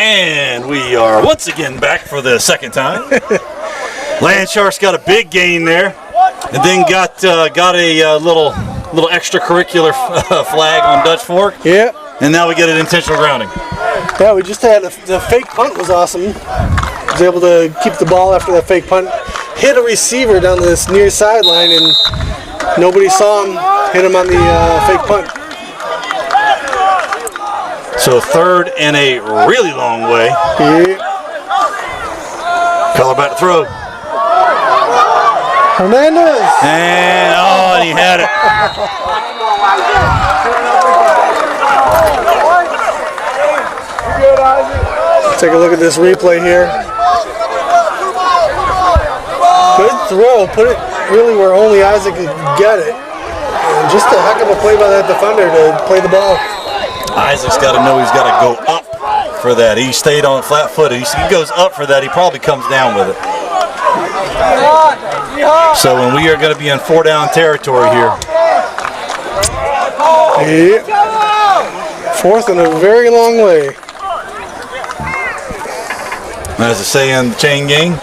And we are once again back for the second time. Land Sharks got a big gain there, and then got a little extracurricular flag on Dutch Fork. Yeah. And now we get an intentional grounding. Yeah, we just had the fake punt was awesome. Was able to keep the ball after that fake punt. Hit a receiver down this near sideline, and nobody saw him. Hit him on the fake punt. So third and a really long way. Yeah. Color back to throw. Hernandez. And he had it. Take a look at this replay here. Good throw. Put it really where only Isaac could get it. And just a heck of a play by that defender to play the ball. Isaac's got to know he's got to go up for that. He stayed on flat-footed. He goes up for that. He probably comes down with it. So when we are going to be in 4-down territory here. Yeah. Fourth and a very long way. As they say in the chain gang,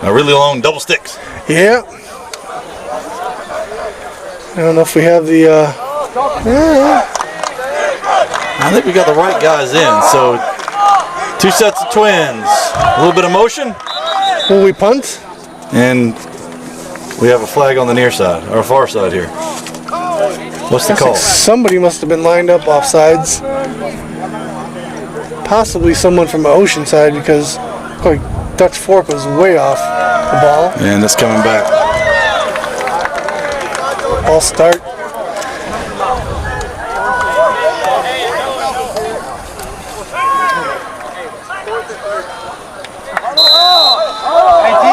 a really long double sticks. Yeah. I don't know if we have the... I think we got the right guys in. So 2 sets of twins. A little bit of motion. Will we punt? And we have a flag on the near side, or far side here. What's the call? Like somebody must have been lined up off sides. Possibly someone from Oceanside, because Dutch Fork was way off the ball. And that's coming back. Ball start.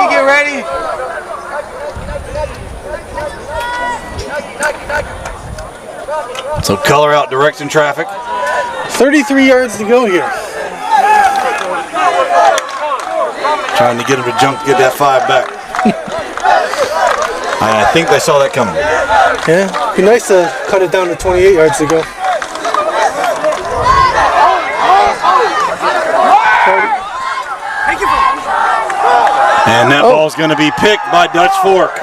Get ready. So color out directing traffic. 33 yards to go here. Trying to get him to jump to get that 5 back. I think they saw that coming. Yeah, be nice to cut it down to 28 yards to go. And that ball's going to be picked by Dutch Fork.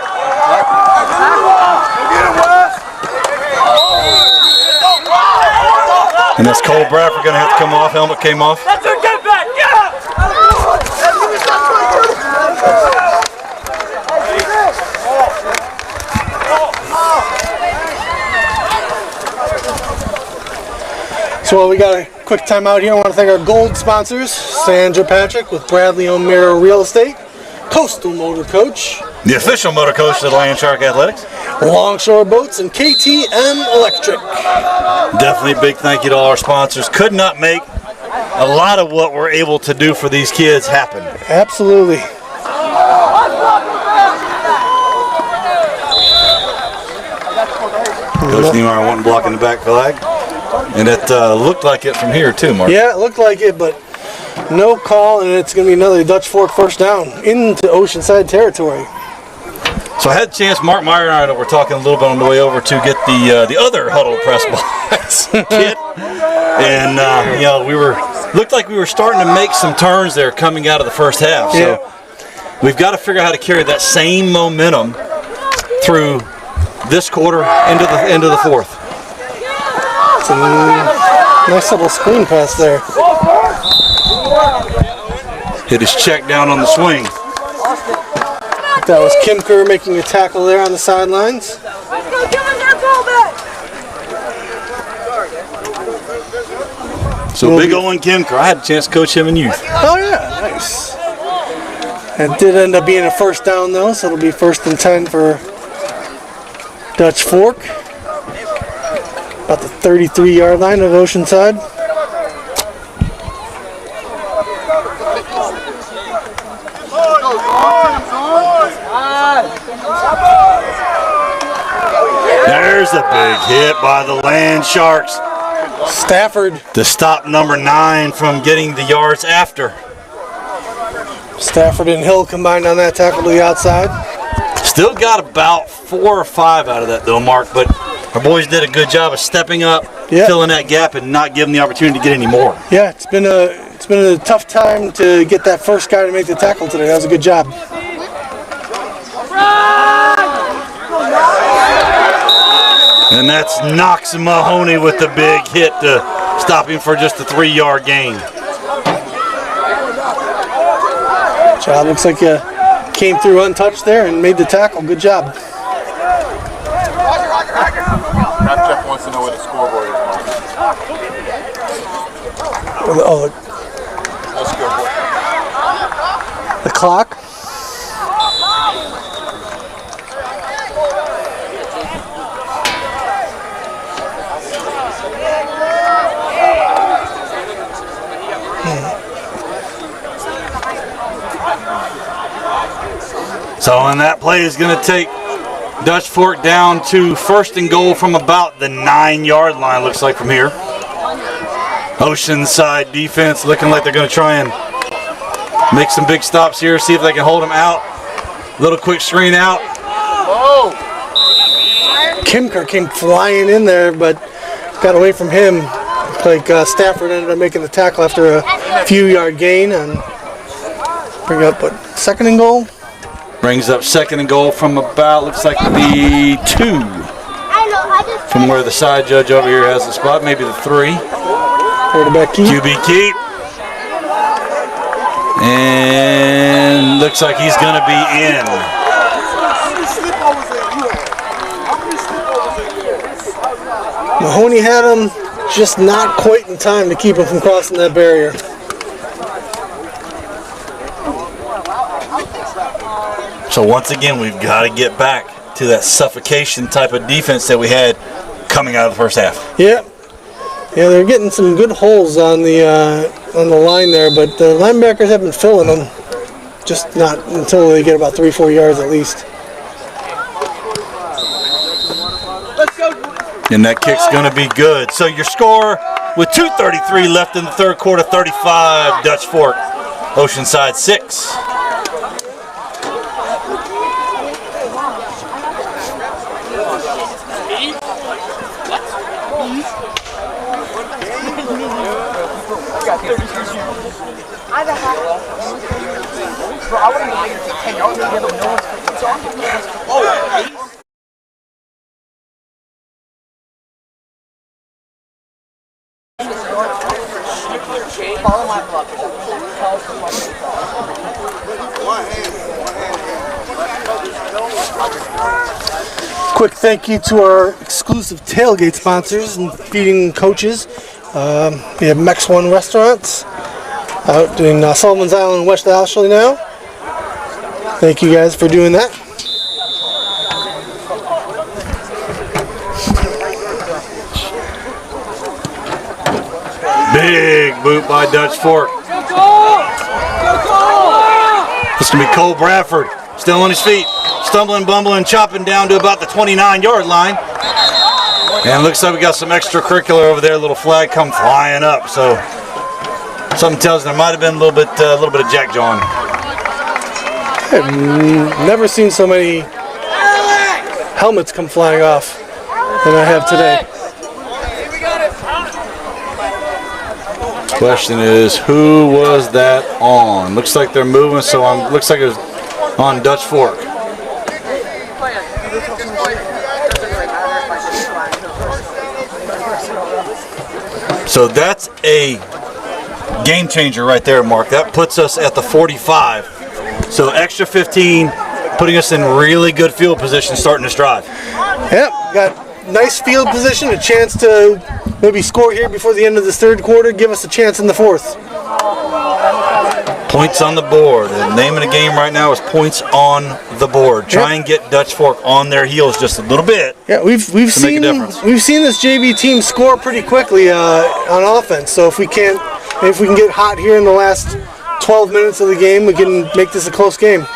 And that's Cole Bradford going to have to come off. Helmet came off. That's a get back. So we got a quick timeout here. I want to thank our gold sponsors, Sandra Patrick with Bradley O'Meara Real Estate, Coastal Motor Coach, The official motor coach of the Land Shark Athletics, Longshore Boats, and KTM Electric. Definitely a big thank you to all our sponsors. Could not make a lot of what we're able to do for these kids happen. Absolutely. Coach Niemeyer wanting to block in the back flag. And it looked like it from here too, Mark. Yeah, it looked like it, but no call, and it's going to be another Dutch Fork first down into Oceanside territory. So I had a chance, Mark Meyer and I were talking a little bit on the way over to get the other huddle press box kit. And, looked like we were starting to make some turns there coming out of the first half. Yeah. So we've got to figure out how to carry that same momentum through this quarter into the fourth. It's a nice little screen pass there. Hit his check down on the swing. That was Kim Kerr making a tackle there on the sidelines. Let's go, give him that ball back. So big Owen Kimker. I had a chance to coach him in youth. Oh yeah, nice. It did end up being a first down though, so it'll be 1st and 10 for Dutch Fork. About the 33-yard line of Oceanside. There's a big hit by the Land Sharks. Stafford. To stop number 9 from getting the yards after. Stafford and Hill combined on that tackle to the outside. Still got about 4 or 5 out of that though, Mark, but our boys did a good job of stepping up, filling that gap, and not giving the opportunity to get any more. Yeah, it's been a tough time to get that first guy to make the tackle today. That was a good job. And that's Knox Mahoney with the big hit to stop him for just a 3-yard gain. Job looks like you came through untouched there and made the tackle. Good job. Jeff wants to know where the scoreboard is. Oh, the clock. So, and that play is going to take Dutch Fork down to 1st and goal from about the 9-yard line, looks like from here. Oceanside defense looking like they're going to try and make some big stops here, see if they can hold them out. Little quick screen out. Kimker came flying in there, but got away from him. Like Stafford ended up making the tackle after a few-yard gain and bring up, what, 2nd and goal? Brings up 2nd and goal from about, looks like the 2. From where the side judge over here has the spot, maybe the 3. Quarterback keep. QB keep. And looks like he's going to be in. Mahoney had him just not quite in time to keep him from crossing that barrier. So once again, we've got to get back to that suffocation type of defense that we had coming out of the first half. Yeah, they're getting some good holes on the line there, but the linebackers have been filling them, just not until they get about 3-4 yards at least. And that kick's going to be good. So your score with 2:33 left in the third quarter, 35 Dutch Fork, Oceanside 6. Quick thank you to our exclusive tailgate sponsors and feeding coaches. We have Mex One Restaurants out in Sullivan's Island, West Ashley now. Thank you guys for doing that. Big boot by Dutch Fork. This is going to be Cole Bradford, still on his feet, stumbling, bumbling, chopping down to about the 29-yard line. And looks like we got some extracurricular over there, a little flag come flying up. So something tells me there might have been a little bit of jack jawing. I've never seen so many helmets come flying off than I have today. Question is, who was that on? Looks like they're moving, so looks like it was on Dutch Fork. So that's a game changer right there, Mark. That puts us at the 45. So extra 15, putting us in really good field position starting this drive. Yep, got nice field position, a chance to maybe score here before the end of this third quarter, give us a chance in the fourth. Points on the board. The name of the game right now is points on the board. Try and get Dutch Fork on their heels just a little bit. Yeah, we've seen this JV team score pretty quickly on offense. So if we can get hot here in the last 12 minutes of the game, we can make this a close game.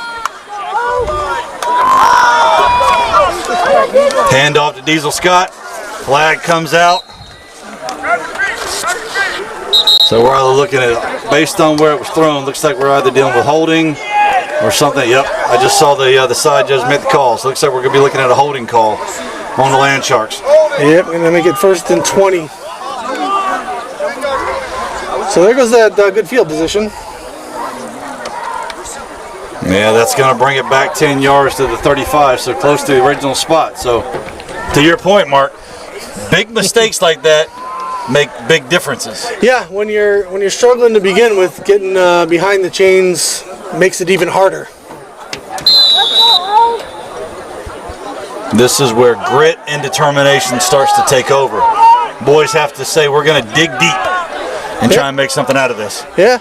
Hand off to Diesel Scott. Flag comes out. So we're either looking at, based on where it was thrown, looks like we're either dealing with holding or something. Yep, I just saw the side judge make the call. So it looks like we're going to be looking at a holding call on the Land Sharks. Yep, and then make it 1st and 20. So there goes that good field position. Yeah, that's going to bring it back 10 yards to the 35, so close to the original spot. So, to your point, Mark, big mistakes like that make big differences. Yeah, when you're struggling to begin with, getting behind the chains makes it even harder. This is where grit and determination starts to take over. Boys have to say, we're going to dig deep and try and make something out of this. Yeah,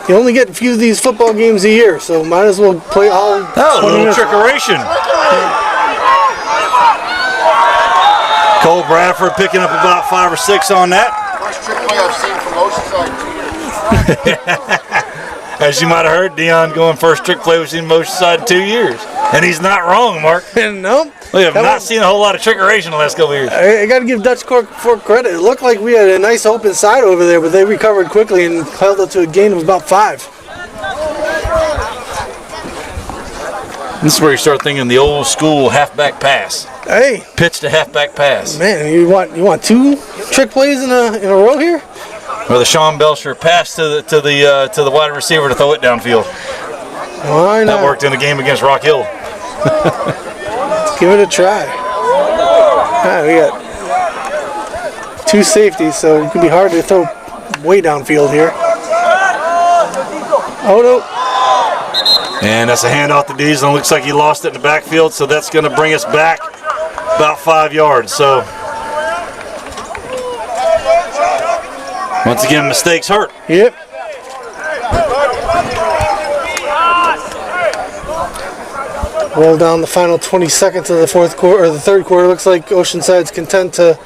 you only get a few of these football games a year, so might as well play all. Oh, a little trickeration. Cole Bradford picking up about 5 or 6 on that. First trick play I've seen from Oceanside. As you might have heard, Dion going first trick play we've seen Oceanside in 2 years. And he's not wrong, Mark. Nope. We have not seen a whole lot of trickeration the last couple of years. I got to give Dutch Fork credit. It looked like we had a nice open side over there, but they recovered quickly and held it to a gain of about 5. This is where you start thinking the old school halfback pass. Hey, Pitch to halfback pass. man, you want 2 trick plays in a row here? Or the Sean Belcher pass to the wide receiver to throw it downfield. Why not? That worked in a game against Rock Hill. Let's give it a try. We got 2 safeties, so it can be hard to throw way downfield here. Oh no. And that's a handoff to Diesel. Looks like he lost it in the backfield, so that's going to bring us back about 5 yards. So once again, mistakes hurt. Yep. Roll down the final 20 seconds of the fourth quarter, or the third quarter. Looks like Oceanside's content to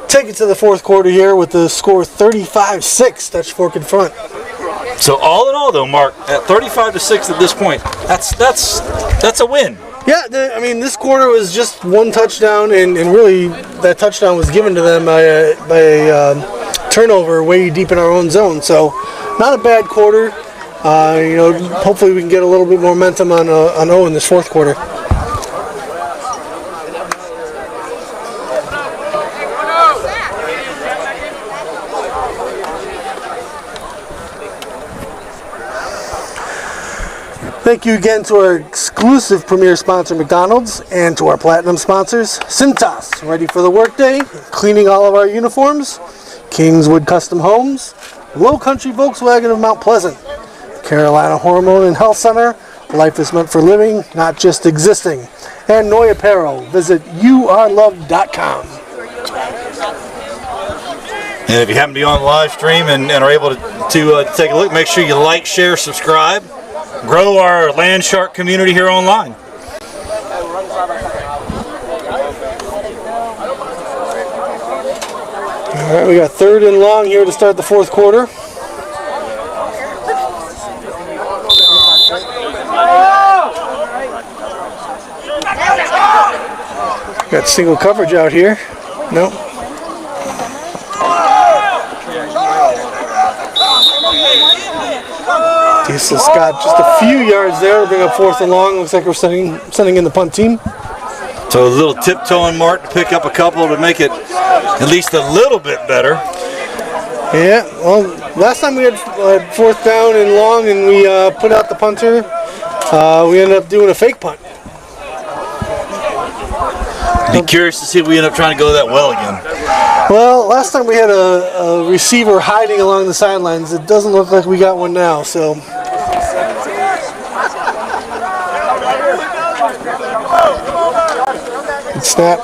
take it to the fourth quarter here with the score 35-6. Dutch Fork in front. So all in all, though, Mark, at 35-6 at this point, that's a win. Yeah, I mean, this quarter was just 1 touchdown, and really that touchdown was given to them by a turnover way deep in our own zone. So not a bad quarter. Hopefully we can get a little bit more momentum on O in this fourth quarter. Thank you again to our exclusive premier sponsor, McDonald's, and to our platinum sponsors, Cintas, ready for the workday, cleaning all of our uniforms, Kingswood Custom Homes, Low Country Volkswagen of Mount Pleasant, Carolina Hormone and Health Center, life is meant for living, not just existing, and Noy Apparel. Visit youarloved.com. And if you happen to be on the live stream and are able to take a look, make sure you like, share, subscribe. Grow our Land Shark community here online. All right, we got 3rd and long here to start the fourth quarter. Got single coverage out here. Nope. Diesel's got just a few yards there to bring up 4th and long. Looks like we're sending in the punt team. So a little tiptoeing Mark to pick up a couple to make it at least a little bit better. Yeah, well, last time we had 4th down and long and we put out the punter, we ended up doing a fake punt. Be curious to see if we end up trying to go that well again. Well, last time we had a receiver hiding along the sidelines. It doesn't look like we got one now, so. Good snap.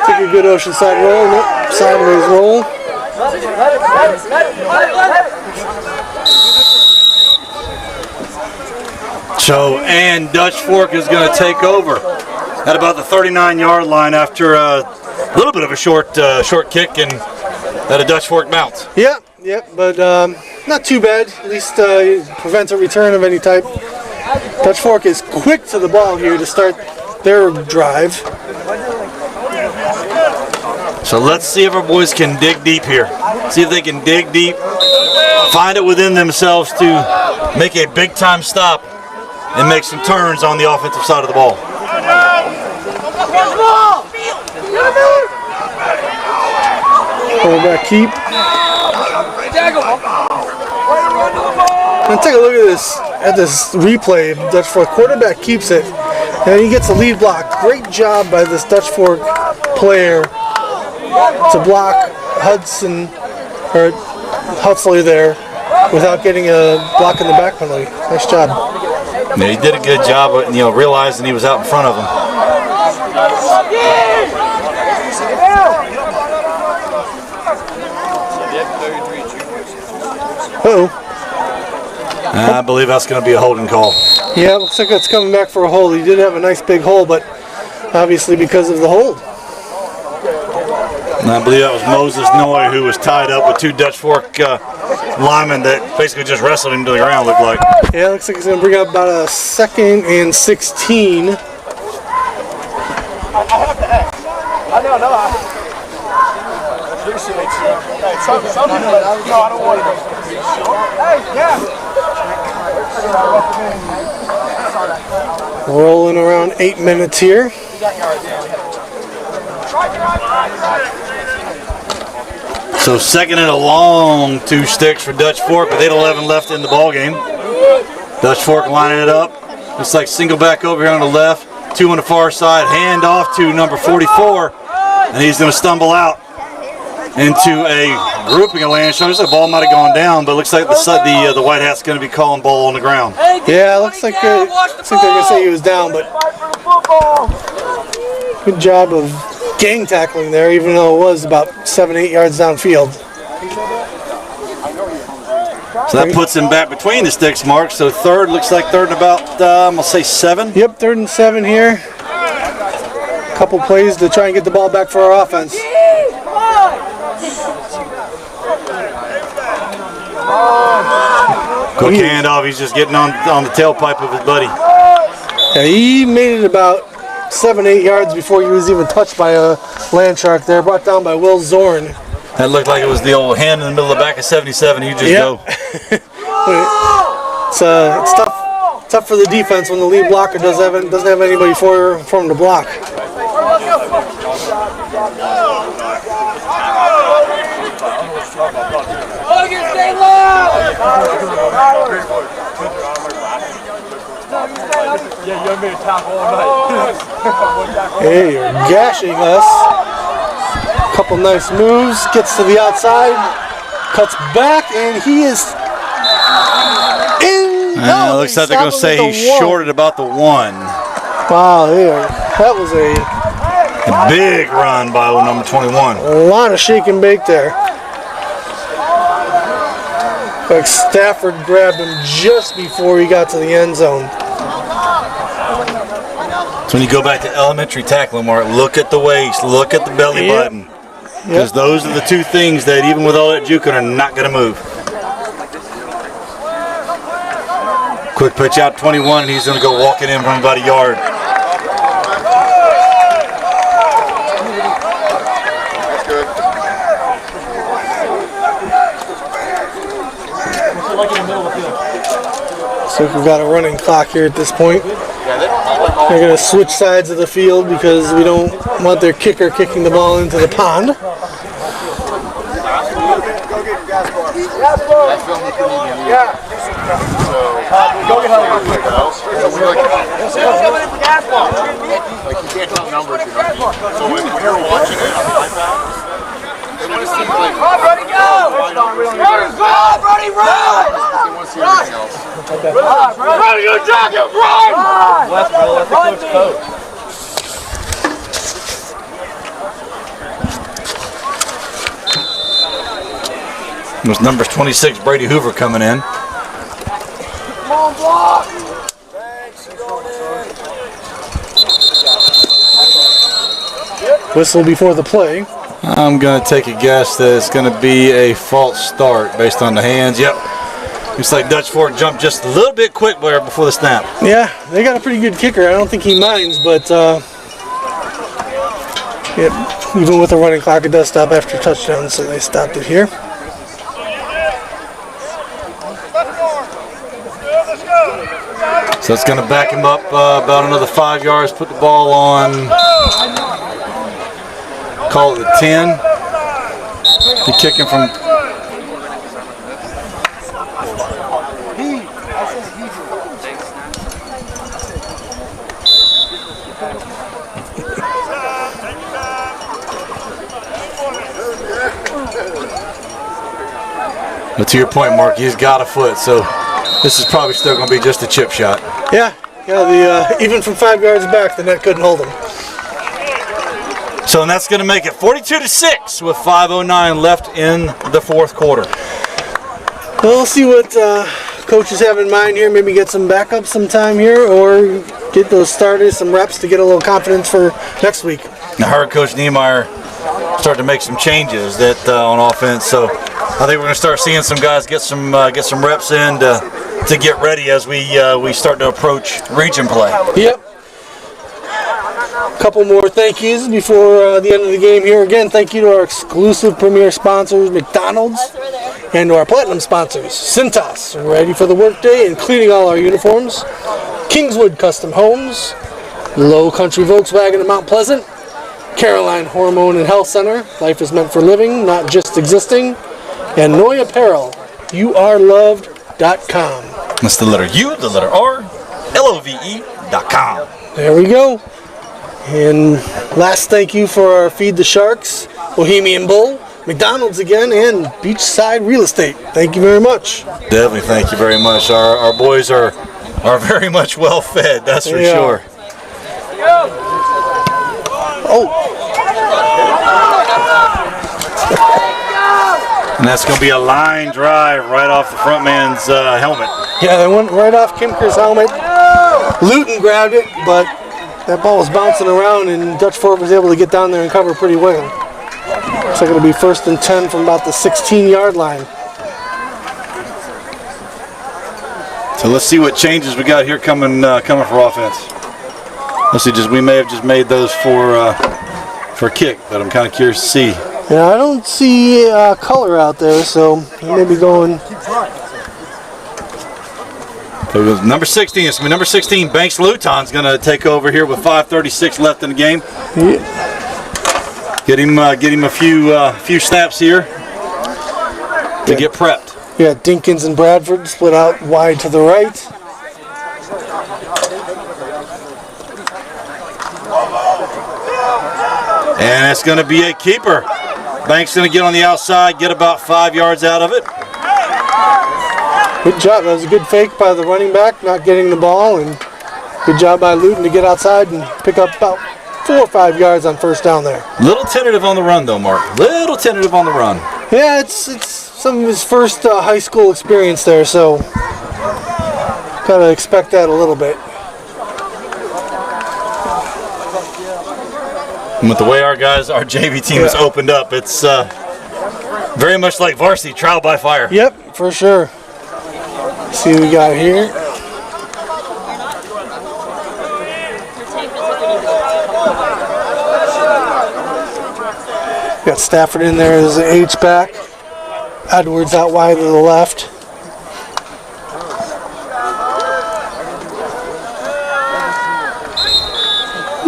Take a good Oceanside roll. Nope, sideways roll. So, and Dutch Fork is going to take over at about the 39-yard line after a little bit of a short kick and at a Dutch Fork bounce. Yeah, but not too bad. At least prevents a return of any type. Dutch Fork is quick to the ball here to start their drive. So let's see if our boys can dig deep here. See if they can dig deep, find it within themselves to make a big-time stop and make some turns on the offensive side of the ball. Quarterback keep. And take a look at this replay. Dutch Fork quarterback keeps it, and he gets a lead block. Great job by this Dutch Fork player to block Huxley there without getting a block in the back penalty. Nice job. Yeah, he did a good job of, realizing he was out in front of him. Uh-oh. I believe that's going to be a holding call. Yeah, looks like it's coming back for a hold. He did have a nice big hole, but obviously because of the hold. And I believe that was Moses Noy, who was tied up with two Dutch Fork linemen that basically just wrestled him to the ground, looked like. Yeah, looks like he's going to bring up about a 2nd and 16. I know. Appreciate you. Some people, no, I don't want to. Hey, yeah. Rolling around 8 minutes here. So 2nd and a long 2 sticks for Dutch Fork, but they had 11 left in the ball game. Dutch Fork lining it up. Looks like single back over here on the left, 2 on the far side, hand off to number 44, and he's going to stumble out into a grouping of land sharks. The ball might have gone down, but it looks like the White Hat's going to be calling ball on the ground. Yeah, it looks like they're going to say he was down, but good job of gang tackling there, even though it was about 7-8 yards downfield. So that puts him back between the sticks, Mark. So looks like third and about, I'm going to say 7. Yep, 3rd and 7 here. Couple plays to try and get the ball back for our offense. Quick handoff, he's just getting on the tailpipe of his buddy. Yeah, he made it about 7-8 yards before he was even touched by a land shark there, brought down by Will Zorn. That looked like it was the old hand in the middle of the back of 77. You just go. It's tough for the defense when the lead blocker doesn't have anybody for him to block. Hey, you're gashing us. Couple nice moves, gets to the outside, cuts back, and he is in. Looks like they're going to say he's shorted about the 1. Wow, that was a big run by number 21. A lot of shake and bake there. Like Stafford grabbed him just before he got to the end zone. So when you go back to elementary tackling, Mark, look at the waist, look at the belly button. Because those are the 2 things that, even with all that juking, are not going to move. Quick pitch out 21, and he's going to go walking in from about a yard. So we've got a running clock here at this point. They're going to switch sides of the field because we don't want their kicker kicking the ball into the pond. Go get Hunter. Like you can't tell numbers, you know. So when you're watching it on the iPad, they want to see like. Come on, Brody, go! Go, Brody, run! They want to see everything else. Brody, you jacket, run! West, bro, let the coach coach. There's number 26, Brady Hoover, coming in. Come on, block! Thanks, going in. Whistle before the play. I'm going to take a guess that it's going to be a false start based on the hands. Yep. Looks like Dutch Fork jumped just a little bit quick there before the snap. Yeah, they got a pretty good kicker. I don't think he minds, but even with the running clock, it does stop after touchdown, so they stopped it here. So it's going to back him up about another 5 yards, put the ball on, call it the 10. You're kicking from. But to your point, Mark, he's got a foot, so this is probably still going to be just a chip shot. Yeah. Even from 5 yards back, the net couldn't hold him. So and that's going to make it 42-6 with 5:09 left in the fourth quarter. Well, we'll see what coaches have in mind here. Maybe get some backup sometime here, or get those starters some reps to get a little confidence for next week. I heard Coach Niemeyer start to make some changes that on offense, so I think we're going to start seeing some guys get some reps in to get ready as we start to approach region play. Yep. Couple more thank yous before the end of the game here. Again, thank you to our exclusive premier sponsors, McDonald's, and to our platinum sponsors, Cintas, ready for the workday, including all our uniforms, Kingswood Custom Homes, Low Country Volkswagen of Mount Pleasant, Caroline Hormone and Health Center, life is meant for living, not just existing, and Noy Apparel, youareloved.com. That's the letter U, the letter R, LOVE.com. There we go. And last thank you for our Feed the Sharks, Bohemian Bull, McDonald's again, and Beachside Real Estate. Thank you very much. Definitely thank you very much. Our boys are very much well fed, that's for sure. Oh. And that's going to be a line drive right off the front man's helmet. Yeah, they went right off Kimker's helmet. Luton grabbed it, but that ball was bouncing around, and Dutch Fork was able to get down there and cover pretty well. Looks like it'll be 1st and 10 from about the 16-yard line. So let's see what changes we got here coming for offense. Let's see, we may have just made those for kick, but I'm kind of curious to see. Yeah, I don't see color out there, so he may be going. So it was number 16. It's number 16. Banks Luton's going to take over here with 5:36 left in the game. Yeah. Get him a few snaps here to get prepped. Yeah, Dinkins and Bradford split out wide to the right. And it's going to be a keeper. Banks going to get on the outside, get about 5 yards out of it. Good job. That was a good fake by the running back, not getting the ball, and good job by Luton to get outside and pick up about 4 or 5 yards on first down there. Little tentative on the run, though, Mark. Little tentative on the run. Yeah, it's some of his first high school experience there, so gotta expect that a little bit. And with the way our JV team has opened up, it's very much like varsity, trial by fire. Yep, for sure. Let's see what we got here. Got Stafford in there as the H-back. Edwards out wide to the left.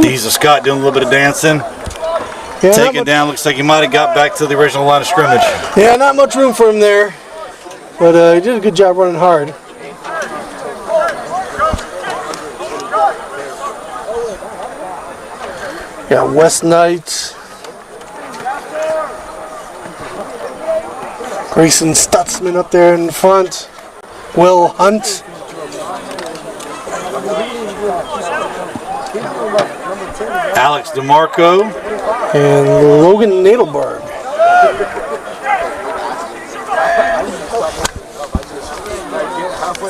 Deezer Scott doing a little bit of dancing. Yeah, Taken down, looks like he might have got back to the original line of scrimmage. Yeah, not much room for him there, but he did a good job running hard. Got West Knight, Grayson Stutzman up there in front, Will Hunt. Alex DeMarco. And Logan Nadelberg.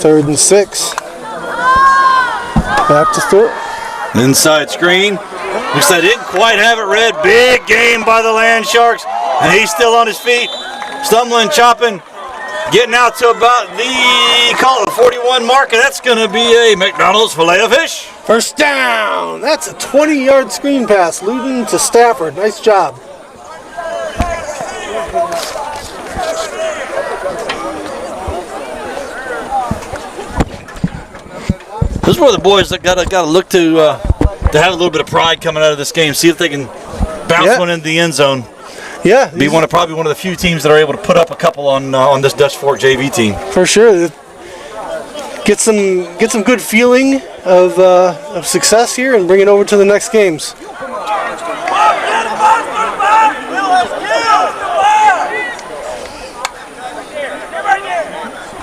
Third and 6. Back to Stewart. Inside screen. Looks like they didn't quite have it read. Big game by the Land Sharks. And he's still on his feet. Stumbling, chopping. Getting out to about the 41 mark. And that's going to be a McDonald's filet of fish. First down. That's a 20-yard screen pass. Luton to Stafford. Nice job. Those were the boys that got to look to have a little bit of pride coming out of this game. See if they can bounce one into the end zone. Yeah, Be probably one of the few teams that are able to put up a couple on this Dutch Fork JV team. for sure. Get some good feeling of success here and bring it over to the next games.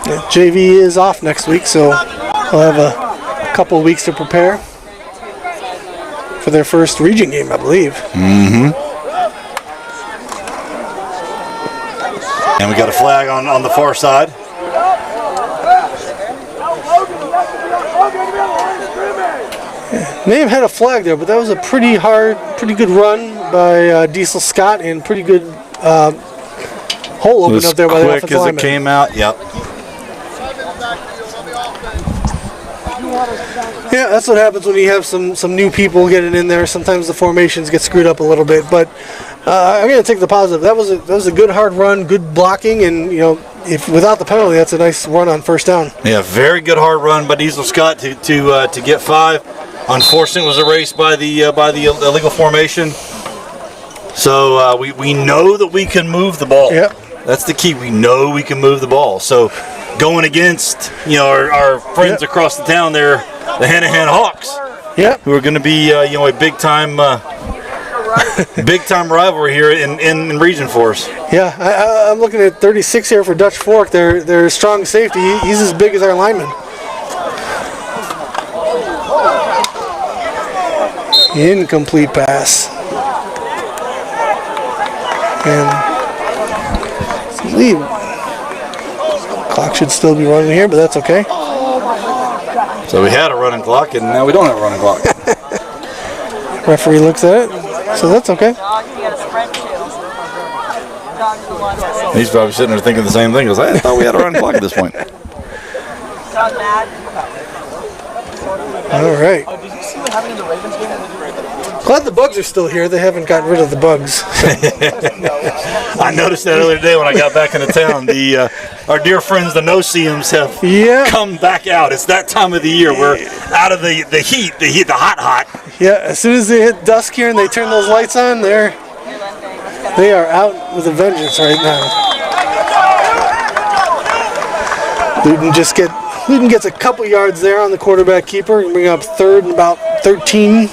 Yeah, JV is off next week, so we'll have a couple of weeks to prepare for their first region game, I believe. Mm-hmm. And we got a flag on the far side. May have had a flag there, but that was a pretty good run by Diesel Scott and pretty good hole opened up there by the offensive lineman. Quick as it came out, yep. Yeah, that's what happens when you have some new people getting in there. Sometimes the formations get screwed up a little bit, but I'm going to take the positive. That was a good hard run, good blocking, and if without the penalty, that's a nice run on first down. Yeah, very good hard run by Diesel Scott to get 5. Unfortunately, it was erased by the illegal formation. So we know that we can move the ball. Yep. That's the key. We know we can move the ball. So going against our friends across the town there, the Hanahan Hawks, who are going to be a big time rivalry here in region for us. Yeah, I'm looking at 36 here for Dutch Fork. Their strong safety. He's as big as our lineman. Incomplete pass. And I believe clock should still be running here, but that's okay. So we had a running clock, and now we don't have a running clock. Referee looks at it, so that's okay. He's probably sitting there thinking the same thing. Because I thought we had a running clock at this point. All right. Glad the bugs are still here. They haven't gotten rid of the bugs. I noticed that earlier today when I got back into town. Our dear friends, the no-see-ums, have come back out. It's that time of the year. We're out of the heat, the hot. Yeah, as soon as they hit dusk here and they turn those lights on, they are out with a vengeance right now. Luton gets a couple yards there on the quarterback keeper and bring up third and about 13.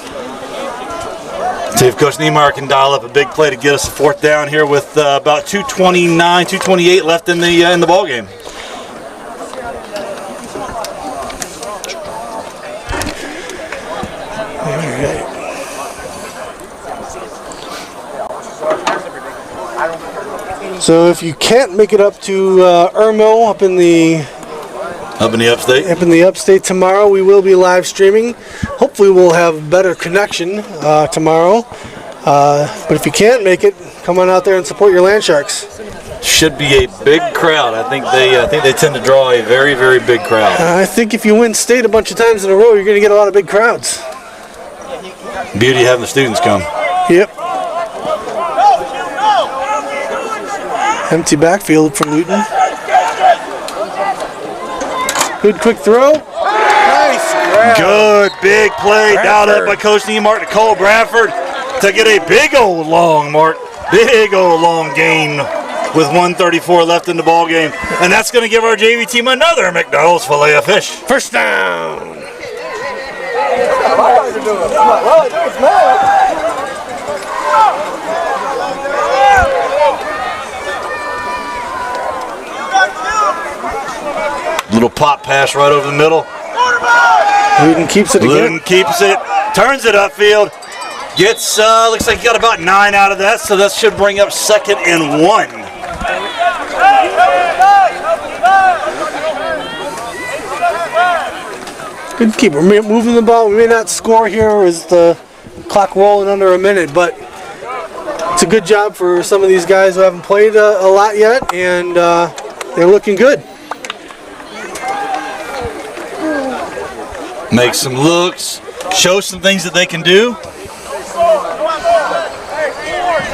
See if Coach Niemeyer can dial up a big play to get us a fourth down here with about 2:28 left in the ball game. All right. So if you can't make it up to Irmo up in the upstate tomorrow, we will be live streaming. Hopefully we'll have better connection tomorrow. But if you can't make it, come on out there and support your Land Sharks. Should be a big crowd. I think they tend to draw a very, very big crowd. I think if you win state a bunch of times in a row, you're going to get a lot of big crowds. Beauty having the students come. Yep. Empty backfield for Luton. Good quick throw. Nice grab. Good big play dialed up by Coach Niemeyer to Cole Bradford to get a big old long gain with 1:34 left in the ball game, and that's going to give our JV team another McDonald's filet of fish. First down. Little pop pass right over the middle. Luton keeps it again. Luton keeps it, turns it upfield, gets, looks like he got about 9 out of that, so that should bring up 2nd and 1. Good keep moving the ball. We may not score here as the clock rolling under a minute, but it's a good job for some of these guys who haven't played a lot yet, and they're looking good. Make some looks, show some things that they can do.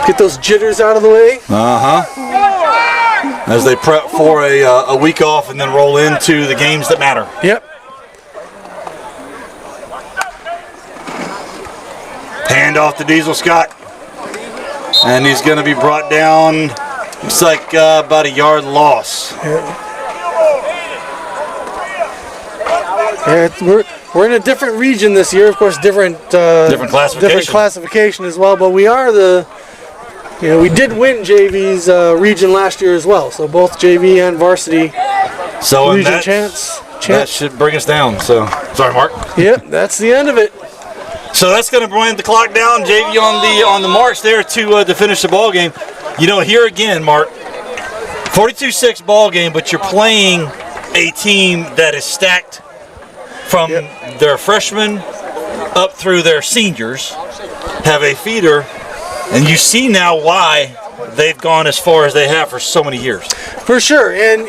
Get those jitters out of the way. As they prep for a week off and then roll into the games that matter. Yep. Hand off to Diesel Scott. And he's going to be brought down, looks like about a yard loss. Yeah, we're in a different region this year, of course, different classification as well. But we are we did win JV's region last year as well. So both JV and varsity region champs. That should bring us down. So sorry, Mark. Yep, that's the end of it. So that's going to bring the clock down. JV on the march there to finish the ball game. You know, here again, Mark, 42-6 ball game, but you're playing a team that is stacked from their freshmen up through their seniors, have a feeder, and you see now why they've gone as far as they have for so many years. For sure, and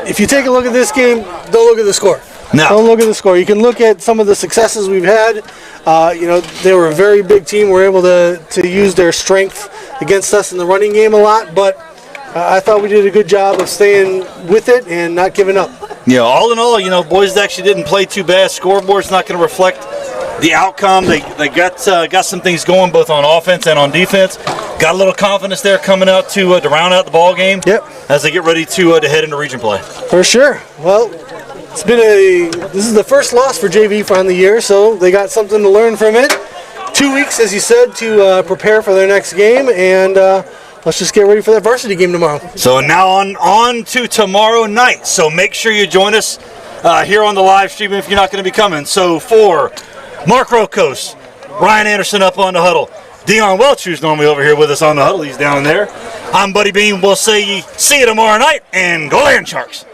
if you take a look at this game, don't look at the score. No. Don't look at the score. You can look at some of the successes we've had. They were a very big team. We're able to use their strength against us in the running game a lot, but I thought we did a good job of staying with it and not giving up. Yeah, all in all, boys actually didn't play too bad. Scoreboard's not going to reflect the outcome. They got some things going both on offense and on defense. Got a little confidence there coming out to round out the ball game. Yep. As they get ready to head into region play. For sure. Well, this is the first loss for JV on the year, so they got something to learn from it. 2 weeks, as you said, to prepare for their next game, and let's just get ready for that varsity game tomorrow. So now on to tomorrow night. So make sure you join us here on the live stream if you're not going to be coming. So for Mark Rokos, Ryan Anderson up on the huddle, Dion Welch, who's normally over here with us on the huddle, he's down there. I'm Buddy Bean. We'll see you tomorrow night, and go Land Sharks.